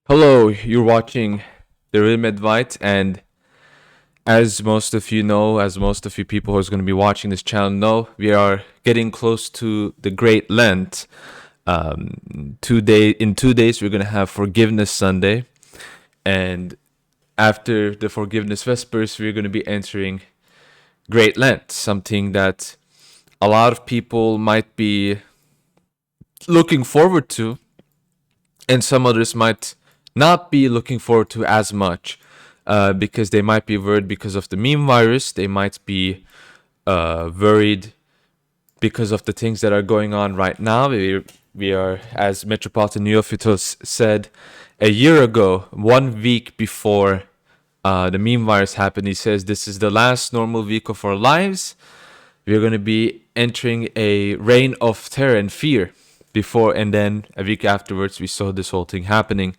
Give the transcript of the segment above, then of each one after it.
Hello, you're watching The Rhythm Advice, and as most of you know, as most of you people who's going to be watching this channel know, we are getting close to the Great Lent. In 2 days, we're going to have Forgiveness Sunday, and after the Forgiveness Vespers, we're going to be entering Great Lent, something that a lot of people might be looking forward to, and some others might not be looking forward to as much because they might be worried because of the meme virus. They might be worried because of the things that are going on right now. We are, as Metropolitan Neophytos said a year ago, 1 week before the meme virus happened, he says this is the last normal week of our lives. We're going to be entering a reign of terror and fear before, and then a week afterwards, we saw this whole thing happening.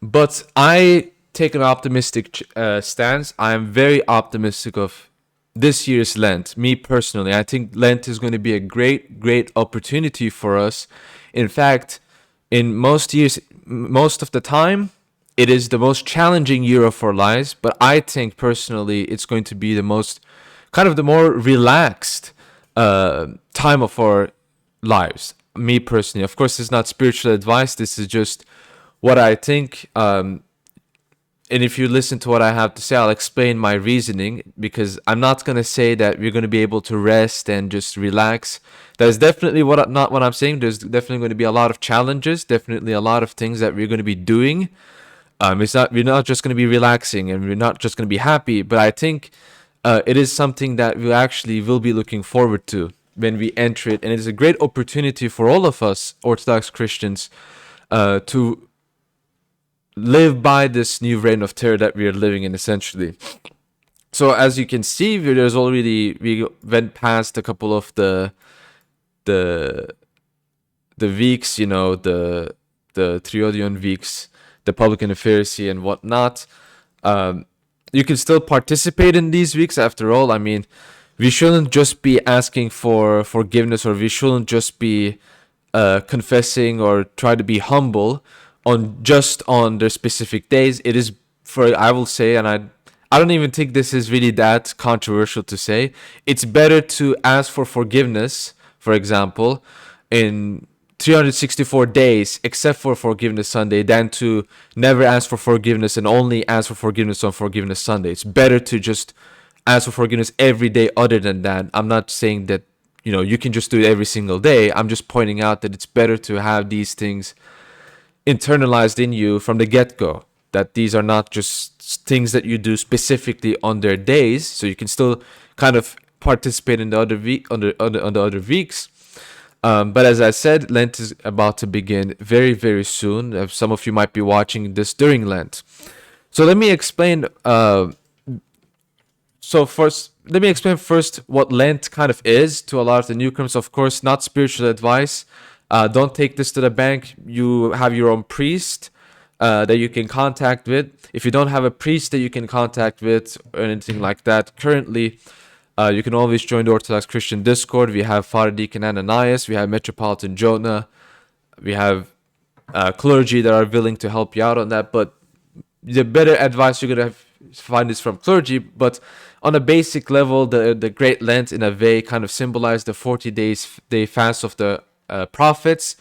But I take an optimistic stance. I am very optimistic of this year's Lent. Me personally, I think Lent is going to be a great opportunity for us. In fact, in most years, most of the time, it is the most challenging year of our lives. But I think personally, it's going to be the most kind of the more relaxed time of our lives. Me personally, of course, it's not spiritual advice. This is just what I think. And if you listen to what I have to say, I'll explain my reasoning, because I'm not going to say that we're going to be able to rest and just relax. That is definitely not what I'm saying. There's definitely going to be a lot of challenges, definitely a lot of things that we're going to be doing. We're not just going to be relaxing and we're not just going to be happy, but I think it is something that we actually will be looking forward to when we enter it. And it is a great opportunity for all of us Orthodox Christians to live by this new reign of terror that we are living in, essentially. So as you can see, we went past a couple of the weeks, the Triodion weeks, the publican and Pharisee and whatnot. You can still participate in these weeks. After all, I mean, we shouldn't just be asking for forgiveness, or we shouldn't just be confessing or try to be humble on their specific days. It is, for I will say, and I don't even think this is really that controversial to say, it's better to ask for forgiveness, for example, in 364 days, except for Forgiveness Sunday, than to never ask for forgiveness and only ask for forgiveness on Forgiveness Sunday. It's better to just ask for forgiveness every day other than that. I'm not saying that, you can just do it every single day. I'm just pointing out that it's better to have these things internalized in you from the get-go, that these are not just things that you do specifically on their days, so you can still kind of participate in the other week on the other weeks. But as I said, Lent is about to begin very soon. Some of you might be watching this during Lent, so let me explain. Let me explain first what Lent kind of is to a lot of the newcomers. Of course, not spiritual advice. Don't take this to the bank. You have your own priest that you can contact with. If you don't have a priest that you can contact with or anything like that, currently, you can always join the Orthodox Christian Discord. We have Father Deacon Ananias. We have Metropolitan Jonah. We have clergy that are willing to help you out on that. But the better advice you're going to find is from clergy. But on a basic level, the Great Lent, in a way, kind of symbolized the 40-day fast of the prophets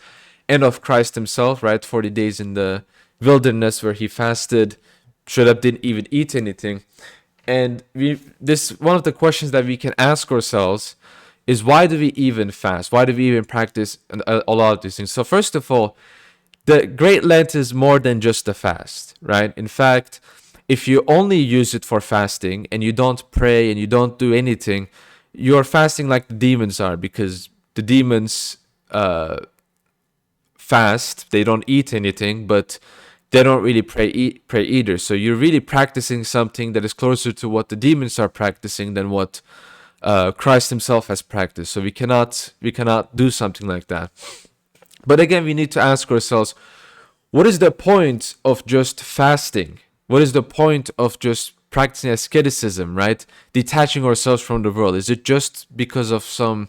and of Christ himself, right? 40 days in the wilderness where he fasted, straight up didn't even eat anything. And one of the questions that we can ask ourselves is, why do we even fast? Why do we even practice a lot of these things? So first of all, the Great Lent is more than just a fast, right? In fact, if you only use it for fasting and you don't pray and you don't do anything, you're fasting like the demons are, because the demons fast. They don't eat anything, but they don't really pray either. So you're really practicing something that is closer to what the demons are practicing than what Christ himself has practiced. So we cannot do something like that. But again, we need to ask ourselves, what is the point of just fasting? What is the point of just practicing asceticism, right? Detaching ourselves from the world. Is it just because of some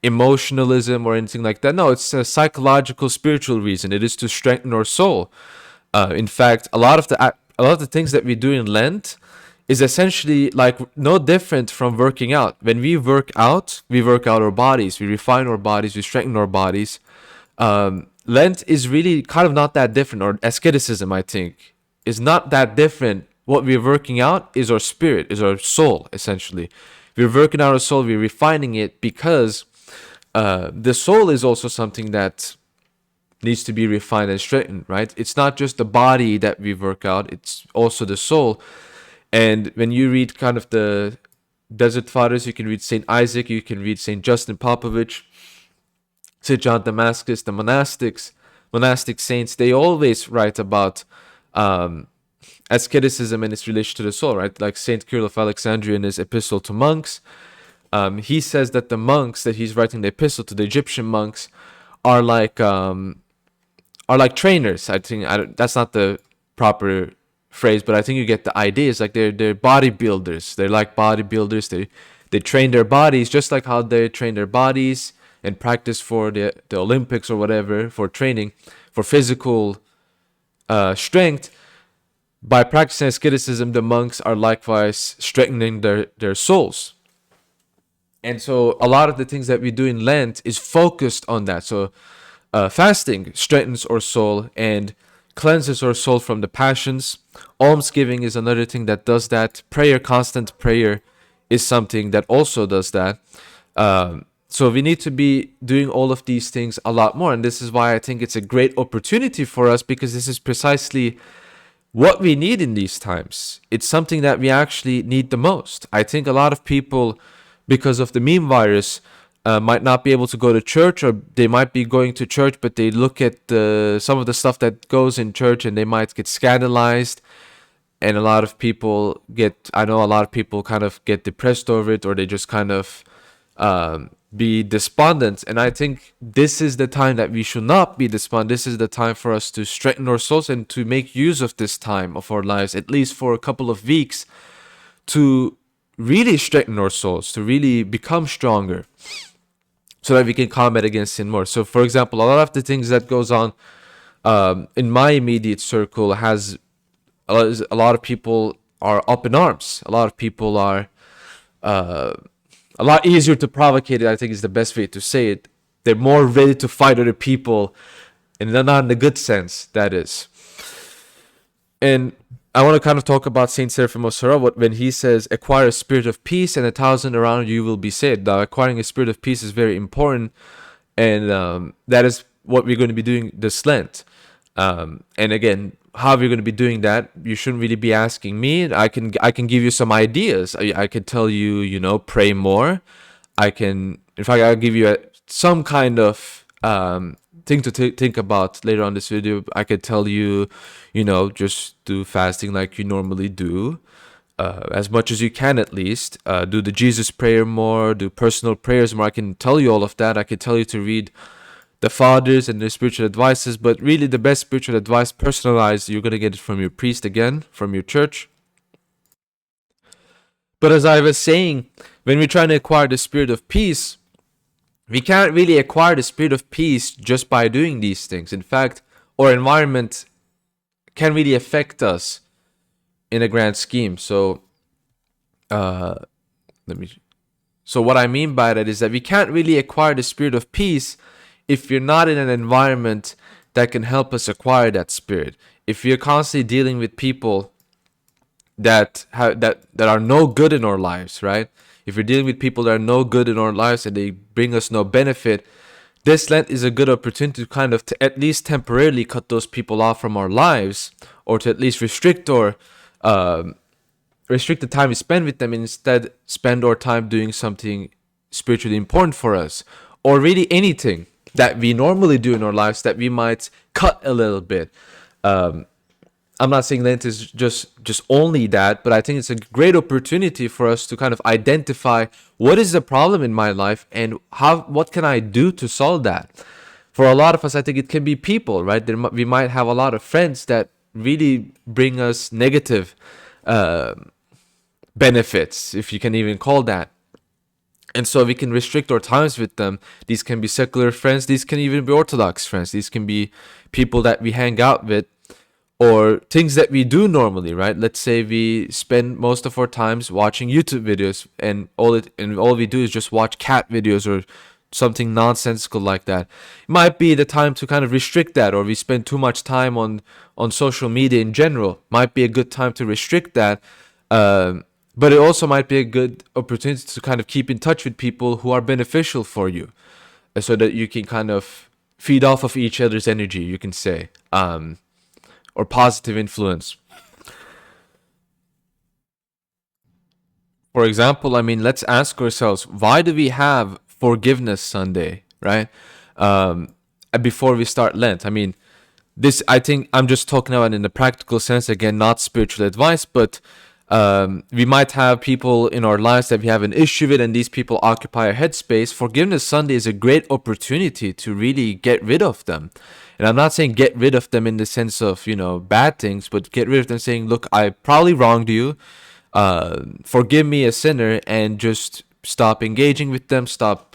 emotionalism or anything like that. No, it's a psychological, spiritual reason. It is to strengthen our soul. In fact, a lot of the things that we do in Lent is essentially like no different from working out. When we work out our bodies, we refine our bodies, we strengthen our bodies. Lent is really kind of not that different, or asceticism, I think, is not that different. What we're working out is our spirit, is our soul, essentially. We're working out our soul, we're refining it because the soul is also something that needs to be refined and straightened, right? It's not just the body that we work out, it's also the soul. And when you read kind of the Desert Fathers, you can read St. Isaac, you can read St. Justin Popovich, St. John Damascus, the monastic saints, they always write about asceticism and its relation to the soul, right? Like St. Cyril of Alexandria in his epistle to monks, he says that the monks that he's writing the epistle to, the Egyptian monks, are like trainers. I think that's not the proper phrase, but I think you get the idea. It's like they're bodybuilders. They're like bodybuilders. They train their bodies just like how they train their bodies and practice for the Olympics or whatever, for training, for physical strength. By practicing asceticism, the monks are likewise strengthening their souls. And so a lot of the things that we do in Lent is focused on that. So fasting strengthens our soul and cleanses our soul from the passions. Almsgiving is another thing that does that. Prayer, constant prayer, is something that also does that. So we need to be doing all of these things a lot more. And this is why I think it's a great opportunity for us, because this is precisely what we need in these times. It's something that we actually need the most. I think a lot of people, because of the meme virus, might not be able to go to church, or they might be going to church, but they look at some of the stuff that goes in church and they might get scandalized. And I know a lot of people kind of get depressed over it, or they just kind of be despondent. And I think this is the time that we should not be despondent. This is the time for us to strengthen our souls and to make use of this time of our lives, at least for a couple of weeks, to really strengthen our souls, to really become stronger, so that we can combat against sin more. So, for example, a lot of the things that goes on in my immediate circle has a lot of people are up in arms. A lot of people are a lot easier to provocate, I think is the best way to say it. They're more ready to fight other people, and they're not in the good sense, that is. And I want to kind of talk about Saint Seraphim of Sarah when he says, acquire a spirit of peace and 1,000 around you will be saved. Now, acquiring a spirit of peace is very important, and that is what we're going to be doing this Lent. And again, how we're going to be doing that, you shouldn't really be asking me. I can give you some ideas. I could tell you, pray more. In fact, I'll give you some kind of thing to think about later on this video. I could tell you, just do fasting like you normally do, as much as you can at least. Do the Jesus prayer more, do personal prayers more. I can tell you all of that. I could tell you to read the fathers and their spiritual advices, but really the best spiritual advice, personalized, you're going to get it from your priest again, from your church. But as I was saying, when we're trying to acquire the spirit of peace, we can't really acquire the spirit of peace just by doing these things. In fact, our environment can really affect us in a grand scheme. So, So what I mean by that is that we can't really acquire the spirit of peace if you're not in an environment that can help us acquire that spirit. If you're constantly dealing with people that are no good in our lives, right? If you're dealing with people that are no good in our lives and they bring us no benefit, this Lent is a good opportunity to kind of at least temporarily cut those people off from our lives, or to at least restrict the time we spend with them, and instead spend our time doing something spiritually important for us, or really anything that we normally do in our lives that we might cut a little bit. I'm not saying Lent is just only that, but I think it's a great opportunity for us to kind of identify what is the problem in my life and what can I do to solve that. For a lot of us, I think it can be people, right? We might have a lot of friends that really bring us negative benefits, if you can even call that. And so we can restrict our times with them. These can be secular friends. These can even be Orthodox friends. These can be people that we hang out with, or things that we do normally, right? Let's say we spend most of our times watching YouTube videos, and all we do is just watch cat videos or something nonsensical like that. It might be the time to kind of restrict that, or we spend too much time on social media in general. Might be a good time to restrict that. But it also might be a good opportunity to kind of keep in touch with people who are beneficial for you, so that you can kind of feed off of each other's energy, you can say, or positive influence. For example, I mean, let's ask ourselves, why do we have Forgiveness Sunday, right? Before we start Lent. I mean, this, I think I'm just talking about in the practical sense, again, not spiritual advice, but we might have people in our lives that we have an issue with, and these people occupy our headspace. Forgiveness Sunday is a great opportunity to really get rid of them. And I'm not saying get rid of them in the sense of, bad things, but get rid of them saying, look, I probably wronged you. Forgive me, a sinner, and just stop engaging with them. Stop,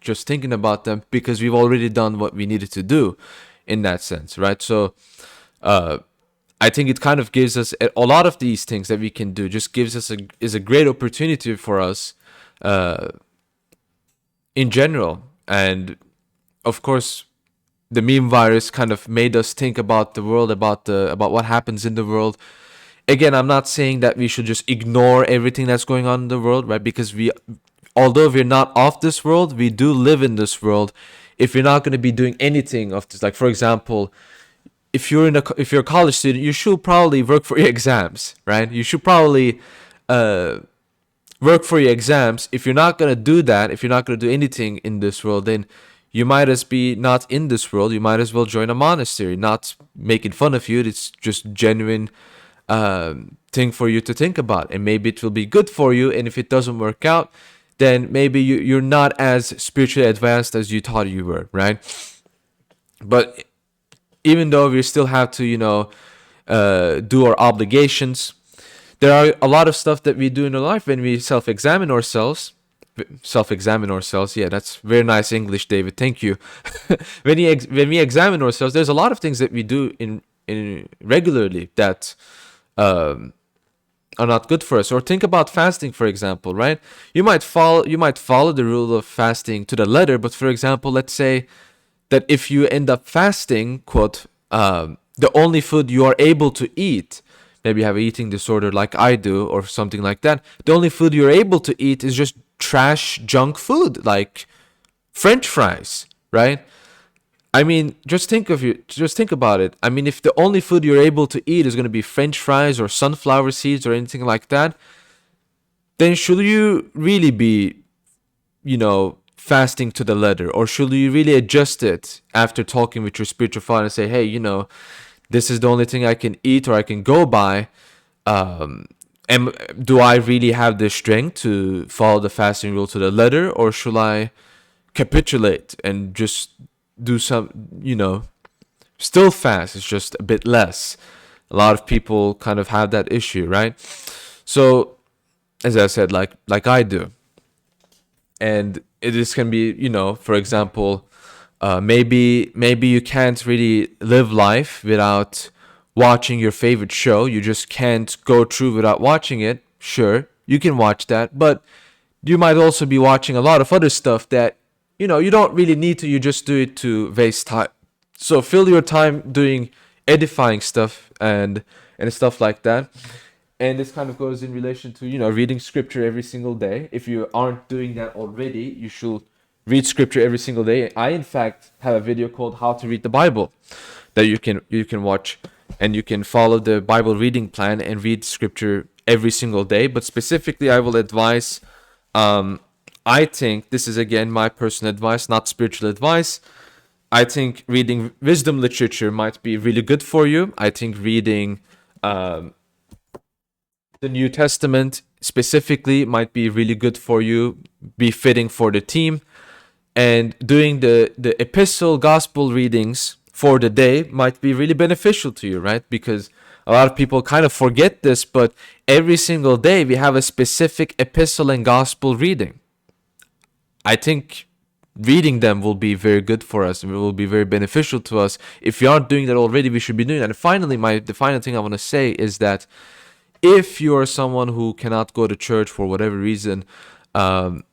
just thinking about them, because we've already done what we needed to do in that sense, right? So, I think it kind of gives us a lot of these things that we can do. Just gives us is a great opportunity for us, in general. And of course, the meme virus kind of made us think about the world, about what happens in the world. Again, I'm not saying that we should just ignore everything that's going on in the world, right? Because although we're not of this world, we do live in this world. If you're not going to be doing anything of this, like for example, if you're a college student, you should probably work for your exams, right? You should probably work for your exams. If you're not gonna do that, if you're not gonna do anything in this world, then you might as be not in this world. You might as well join a monastery. Not making fun of you. It's just genuine thing for you to think about, and maybe it will be good for you. And if it doesn't work out, then maybe you're not as spiritually advanced as you thought you were, right? But even though we still have to, do our obligations, there are a lot of stuff that we do in our life when we self-examine ourselves. Yeah, that's very nice English, David. Thank you. When we examine ourselves, there's a lot of things that we do in regularly that are not good for us. Or think about fasting, for example, right? You might follow the rule of fasting to the letter, but for example, let's say that if you end up fasting, quote, the only food you are able to eat, maybe you have an eating disorder like I do or something like that, the only food you're able to eat is just trash junk food like French fries, right? I mean, just think about it. I mean, if the only food you're able to eat is going to be French fries or sunflower seeds or anything like that, then should you really be, fasting to the letter, or should you really adjust it after talking with your spiritual father and say, hey, this is the only thing I can eat or I can go by? And do I really have the strength to follow the fasting rule to the letter, or should I capitulate and just do some, still fast? It's just a bit less. A lot of people kind of have that issue, right? So, as I said, like I do. And this can be, for example, maybe you can't really live life without watching your favorite show. You just can't go through without watching it. Sure, you can watch that, but you might also be watching a lot of other stuff that, you don't really need to. You just do it to waste time. So fill your time doing edifying stuff and stuff like that. And this kind of goes in relation to, reading scripture every single day. If you aren't doing that already, you should read scripture every single day. I, in fact, have a video called How to Read the Bible that you can watch, and you can follow the Bible reading plan and read scripture every single day. But specifically, I will advise, I think, this is again my personal advice, not spiritual advice. I think reading wisdom literature might be really good for you. I think reading the New Testament specifically might be really good for you, be fitting for the team. And doing the epistle gospel readings for the day might be really beneficial to you, right? Because a lot of people kind of forget this, but every single day we have a specific epistle and gospel reading. I think reading them will be very good for us and it will be very beneficial to us. If you aren't doing that already, we should be doing that. And finally, the final thing I want to say is that if you are someone who cannot go to church for whatever reason, um,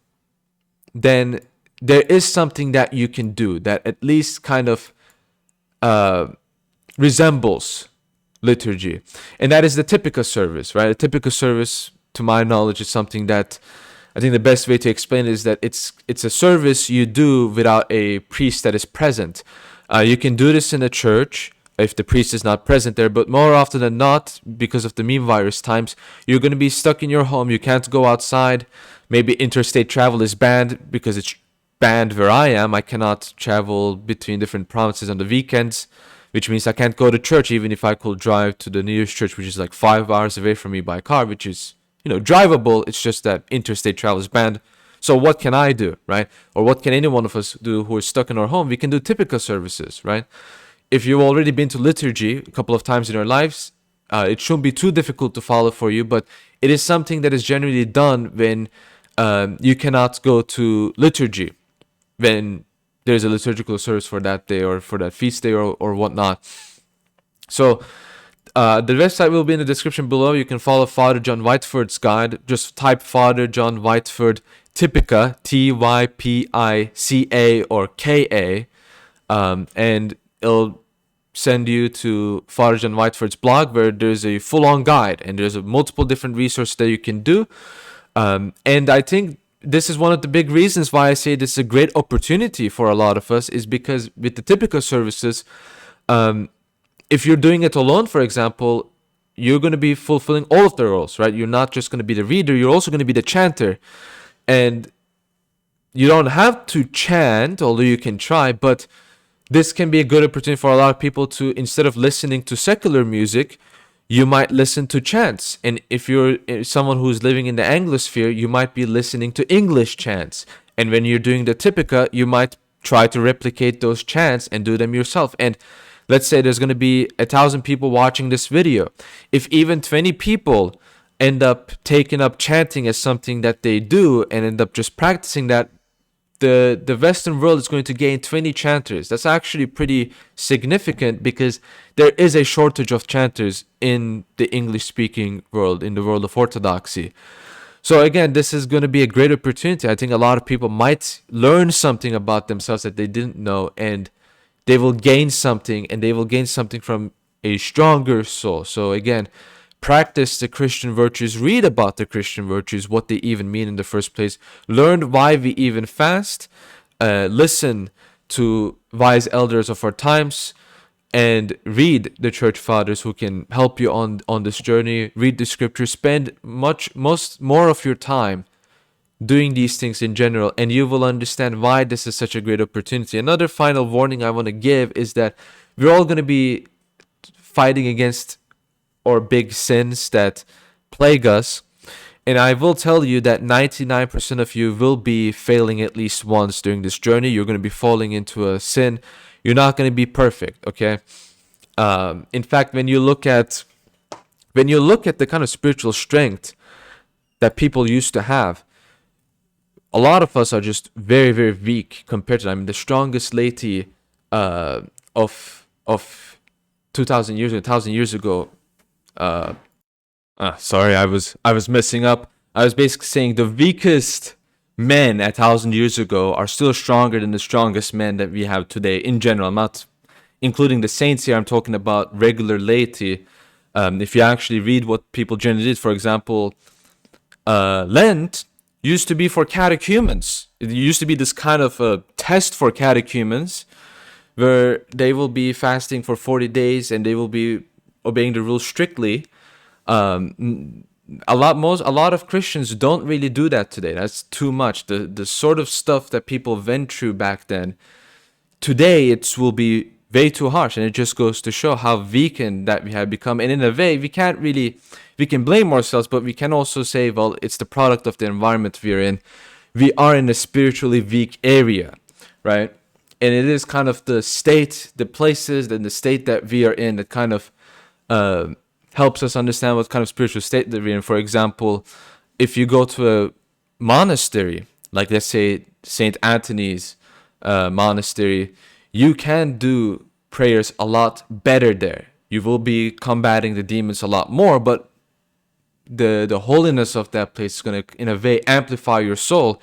then there is something that you can do that at least kind of uh, resembles liturgy, and that is the typical service, right? A typical service, to my knowledge, is something that I think the best way to explain it is that it's a service you do without a priest that is present. You can do this in a church if the priest is not present there, but more often than not, because of the meme virus times, you're going to be stuck in your home. You can't go outside. Maybe interstate travel is banned because it's banned where I am. I cannot travel between different provinces on the weekends, which means I can't go to church even if I could drive to the nearest church, which is like 5 hours away from me by car, which is, drivable. It's just that interstate travel is banned. So what can I do, right? Or what can any one of us do who is stuck in our home? We can do typical services, right? If you've already been to liturgy a couple of times in your lives, it shouldn't be too difficult to follow for you, but it is something that is generally done when you cannot go to liturgy, when there's a liturgical service for that day or for that feast day or whatnot. So the website will be in the description below. You can follow Father John Whiteford's guide. Just type Father John Whiteford Typica, Typica or Ka, and it'll send you to Father John Whiteford's blog where there's a full-on guide and there's multiple different resources that you can do. And I think this is one of the big reasons why I say this is a great opportunity for a lot of us, is because with the typical services, if you're doing it alone, for example, you're going to be fulfilling all of the roles, right? You're not just going to be the reader, you're also going to be the chanter. And you don't have to chant, although you can try, but this can be a good opportunity for a lot of people to, instead of listening to secular music, you might listen to chants. And if you're someone who's living in the Anglosphere, you might be listening to English chants. And when you're doing the Typica, you might try to replicate those chants and do them yourself. And let's say there's going to be 1,000 people watching this video. If even 20 people end up taking up chanting as something that they do and end up just practicing that, the Western world is going to gain 20 chanters. That's actually pretty significant because there is a shortage of chanters in the English-speaking world, in the world of Orthodoxy. So again, this is going to be a great opportunity. I think a lot of people might learn something about themselves that they didn't know, and they will gain something, and they will gain something from a stronger soul. So again, practice the Christian virtues, read about the Christian virtues, what they even mean in the first place, learn why we even fast, listen to wise elders of our times, and read the church fathers who can help you on this journey. Read the scriptures, spend more of your time doing these things in general, and you will understand why this is such a great opportunity. Another final warning I want to give is that we're all going to be fighting against or big sins that plague us. And I will tell you that 99% of you will be failing at least once during this journey. You're going to be falling into a sin. You're not going to be perfect, okay? In fact, when you look at the kind of spiritual strength that people used to have, a lot of us are just very, very weak compared to them. I mean, the strongest laity of 2,000 years, 1,000 years ago. Sorry, I was messing up. I was basically saying the weakest men 1,000 years ago are still stronger than the strongest men that we have today in general. I'm not including the saints here. I'm talking about regular laity. If you actually read what people generally did, for example, Lent used to be for catechumens. It used to be this kind of a test for catechumens where they will be fasting for 40 days and they will be obeying the rules strictly. A lot of Christians don't really do that today. That's too much. The sort of stuff that people went through back then, today it will be way too harsh, and it just goes to show how weakened that we have become. And in a way, we can blame ourselves, but we can also say, well, it's the product of the environment we're in. We are in a spiritually weak area, right? And it is kind of the state, the places, and the state that we are in that kind of helps us understand what kind of spiritual state that we're in. For example, if you go to a monastery, like let's say Saint Anthony's monastery, you can do prayers a lot better there. You will be combating the demons a lot more, but the holiness of that place is going to, in a way, amplify your soul.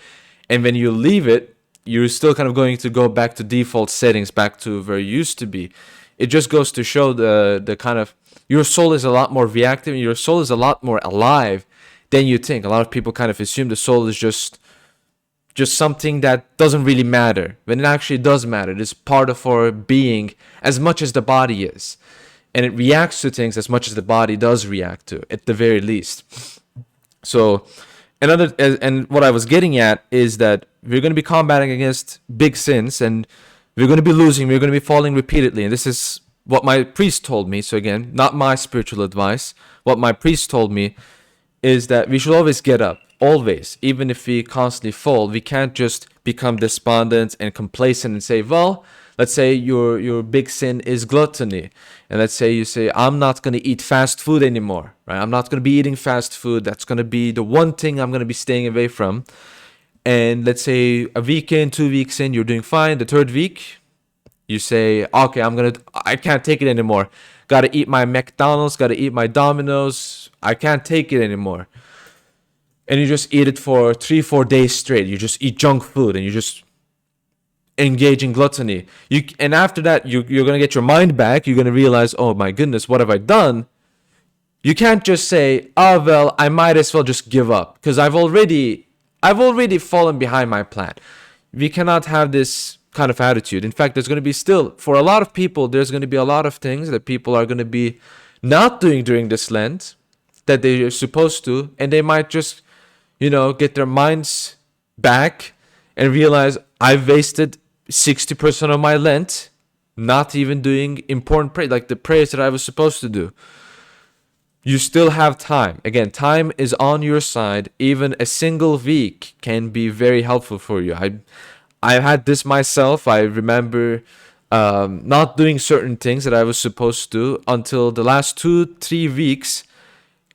And when you leave it, you're still kind of going to go back to default settings, back to where you used to be. It just goes to show the kind of, your soul is a lot more reactive, and your soul is a lot more alive than you think. A lot of people kind of assume the soul is just something that doesn't really matter, when it actually does matter. It is part of our being as much as the body is. And it reacts to things as much as the body does react to, at the very least. So, and what I was getting at is that we're going to be combating against big sins, and we're going to be losing, we're going to be falling repeatedly. And this is what my priest told me. So again, not my spiritual advice. What my priest told me is that we should always get up, always. Even if we constantly fall, we can't just become despondent and complacent and say, well, let's say your big sin is gluttony. And let's say you say, I'm not going to eat fast food anymore, right? I'm not going to be eating fast food. That's going to be the one thing I'm going to be staying away from. And let's say a week in, 2 weeks in, you're doing fine. The third week, you say, okay, I can't take it anymore. Got to eat my McDonald's, got to eat my Domino's. I can't take it anymore. And you just eat it for 3-4 days straight. You just eat junk food, and you just engage in gluttony. And after that, you're going to get your mind back. You're going to realize, oh my goodness, what have I done? You can't just say, oh, well, I might as well just give up, because I've already fallen behind my plan. We cannot have this kind of attitude. In fact, there's going to be still, for a lot of people, there's going to be a lot of things that people are going to be not doing during this Lent that they are supposed to, and they might just, get their minds back and realize, I've wasted 60% of my Lent not even doing important prayers, like the prayers that I was supposed to do. You still have time. Again, time is on your side. Even a single week can be very helpful for you. I had this myself. I remember not doing certain things that I was supposed to until the last 2-3 weeks,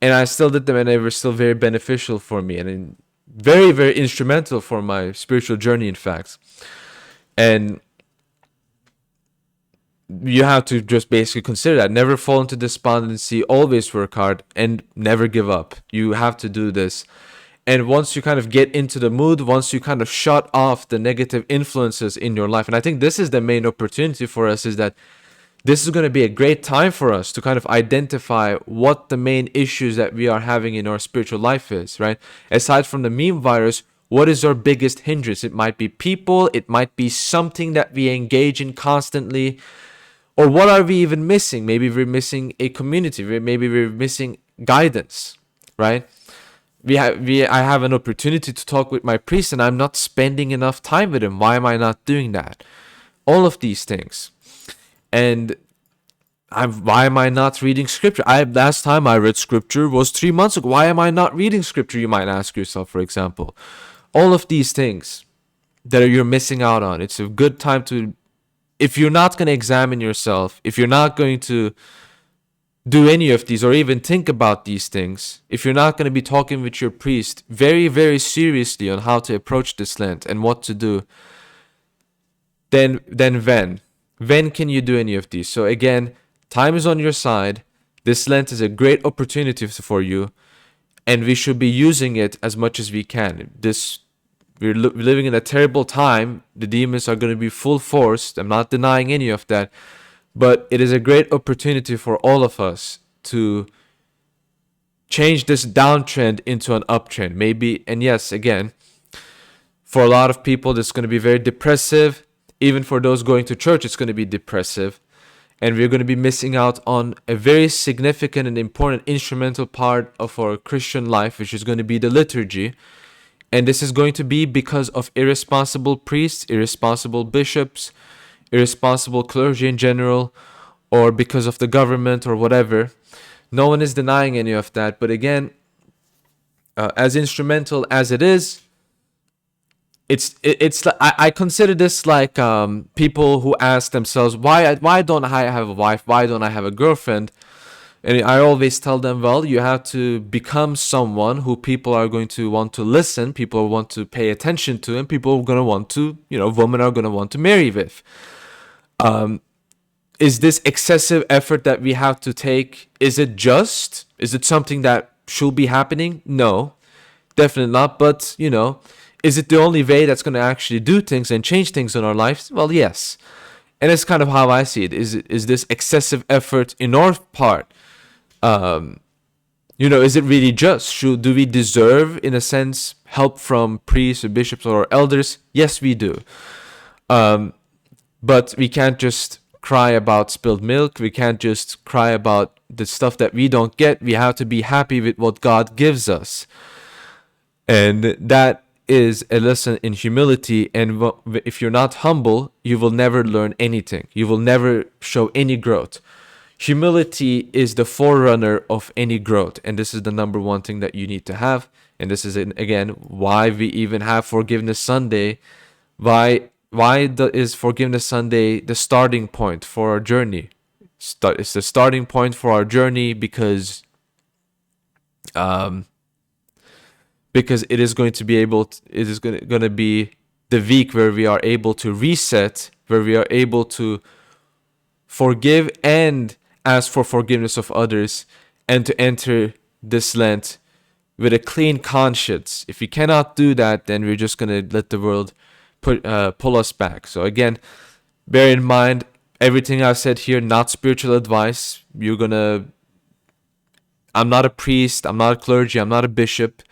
and I still did them, and they were still very beneficial for me, and very, very instrumental for my spiritual journey, in fact. And you have to just basically consider that. Never fall into despondency, always work hard, and never give up. You have to do this. And once you kind of get into the mood, once you kind of shut off the negative influences in your life, and I think this is the main opportunity for us, is that this is going to be a great time for us to kind of identify what the main issues that we are having in our spiritual life is, right? Aside from the meme virus, what is our biggest hindrance? It might be people, it might be something that we engage in constantly, or what are we even missing? Maybe we're missing a community, maybe we're missing guidance, right? I have an opportunity to talk with my priest, and I'm not spending enough time with him. Why am I not doing that? All of these things. And why am I not reading scripture? Last time I read scripture was 3 months ago. Why am I not reading scripture? You might ask yourself, for example. All of these things that you're missing out on. It's a good time to, if you're not going to examine yourself, if you're not going to do any of these or even think about these things, if you're not going to be talking with your priest very, very seriously on how to approach this Lent and what to do, then when can you do any of these? So again, time is on your side. This Lent is a great opportunity for you, and we should be using it as much as we can. We're living in a terrible time. The demons are going to be full force. I'm not denying any of that. But it is a great opportunity for all of us to change this downtrend into an uptrend. Maybe, and yes, again, for a lot of people, this is going to be very depressive. Even for those going to church, it's going to be depressive. And we're going to be missing out on a very significant and important instrumental part of our Christian life, which is going to be the liturgy. And this is going to be because of irresponsible priests, irresponsible bishops, irresponsible clergy in general, or because of the government or whatever. No one is denying any of that. But again, as instrumental as it is, it's I consider this like people who ask themselves, why don't I have a wife? Why don't I have a girlfriend? And I always tell them, well, you have to become someone who people are going to want to listen, people want to pay attention to, and people are going to want to, women are going to want to marry with. Is this excessive effort that we have to take, is it just? Is it something that should be happening? No, definitely not. But, is it the only way that's going to actually do things and change things in our lives? Well, yes. And it's kind of how I see it. Is this excessive effort in our part? Is it really just? Do we deserve, in a sense, help from priests or bishops or elders? Yes, we do. But we can't just cry about spilled milk. We can't just cry about the stuff that we don't get. We have to be happy with what God gives us. And that is a lesson in humility. And if you're not humble, you will never learn anything. You will never show any growth. Humility is the forerunner of any growth. And this is the number one thing that you need to have. And this is, again, why we even have Forgiveness Sunday. Why is Forgiveness Sunday the starting point for our journey? It's the starting point for our journey because it is going to be it is going to be the week where we are able to reset, where we are able to forgive and ask for forgiveness of others, and to enter this Lent with a clean conscience. If we cannot do that, then we're just going to let the world pull us back. So again, bear in mind, everything I've said here, not spiritual advice. I'm not a priest, I'm not a clergy, I'm not a bishop.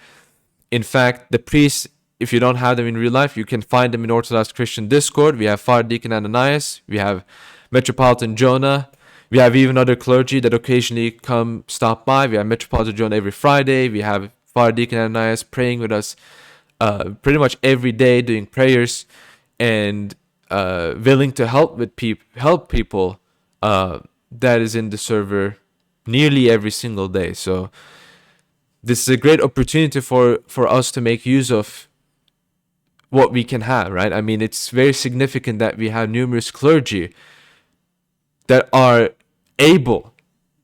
In fact, the priests, if you don't have them in real life, you can find them in Orthodox Christian Discord. We have Father Deacon Ananias, we have Metropolitan Jonah, we have even other clergy that occasionally come stop by. We have Metropolitan Jonah every Friday. We have Father Deacon Ananias praying with us pretty much every day, doing prayers and willing to help people that is in the server nearly every single day. So this is a great opportunity for us to make use of what we can have, right? I mean, it's very significant that we have numerous clergy that are able,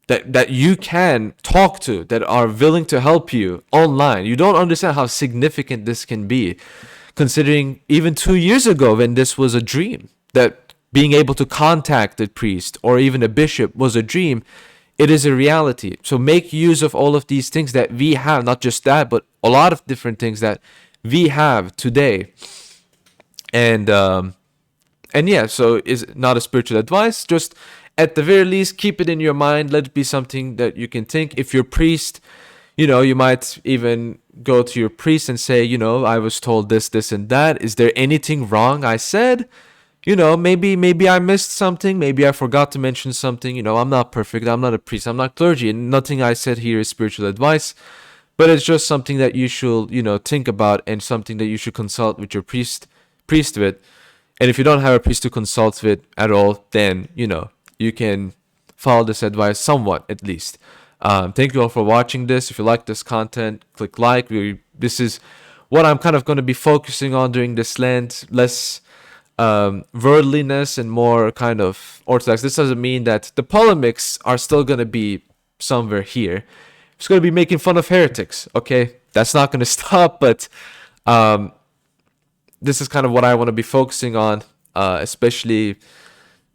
that you can talk to, that are willing to help you online. You don't understand how significant this can be, considering even 2 years ago when this was a dream, that being able to contact a priest or even a bishop was a dream. It is a reality. So make use of all of these things that we have, not just that, but a lot of different things that we have today. And yeah, so is not a spiritual advice, just at the very least, keep it in your mind. Let it be something that you can think. If you're a priest, you might even go to your priest and say, I was told this, this, and that. Is there anything wrong I said? Maybe I missed something. Maybe I forgot to mention something. I'm not perfect. I'm not a priest. I'm not clergy. And nothing I said here is spiritual advice. But it's just something that you should, think about, and something that you should consult with your priest with. And if you don't have a priest to consult with at all, then, you can follow this advice somewhat, at least. Thank you all for watching this. If you like this content, click like. This is what I'm kind of going to be focusing on during this Lent. Less worldliness and more kind of Orthodox. This doesn't mean that the polemics are still going to be somewhere here. It's going to be making fun of heretics, okay? That's not going to stop, but this is kind of what I want to be focusing on, especially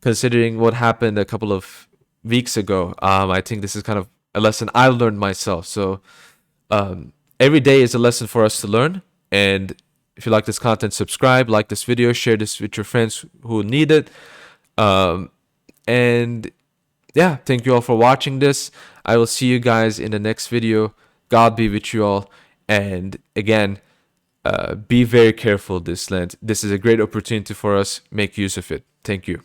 considering what happened a couple of weeks ago. I think this is kind of a lesson I learned myself. So every day is a lesson for us to learn. And if you like this content, subscribe, like this video, share this with your friends who need it. And yeah, thank you all for watching this. I will see you guys in the next video. God be with you all. And again, be very careful this Lent. This is a great opportunity for us. Make use of it. Thank you.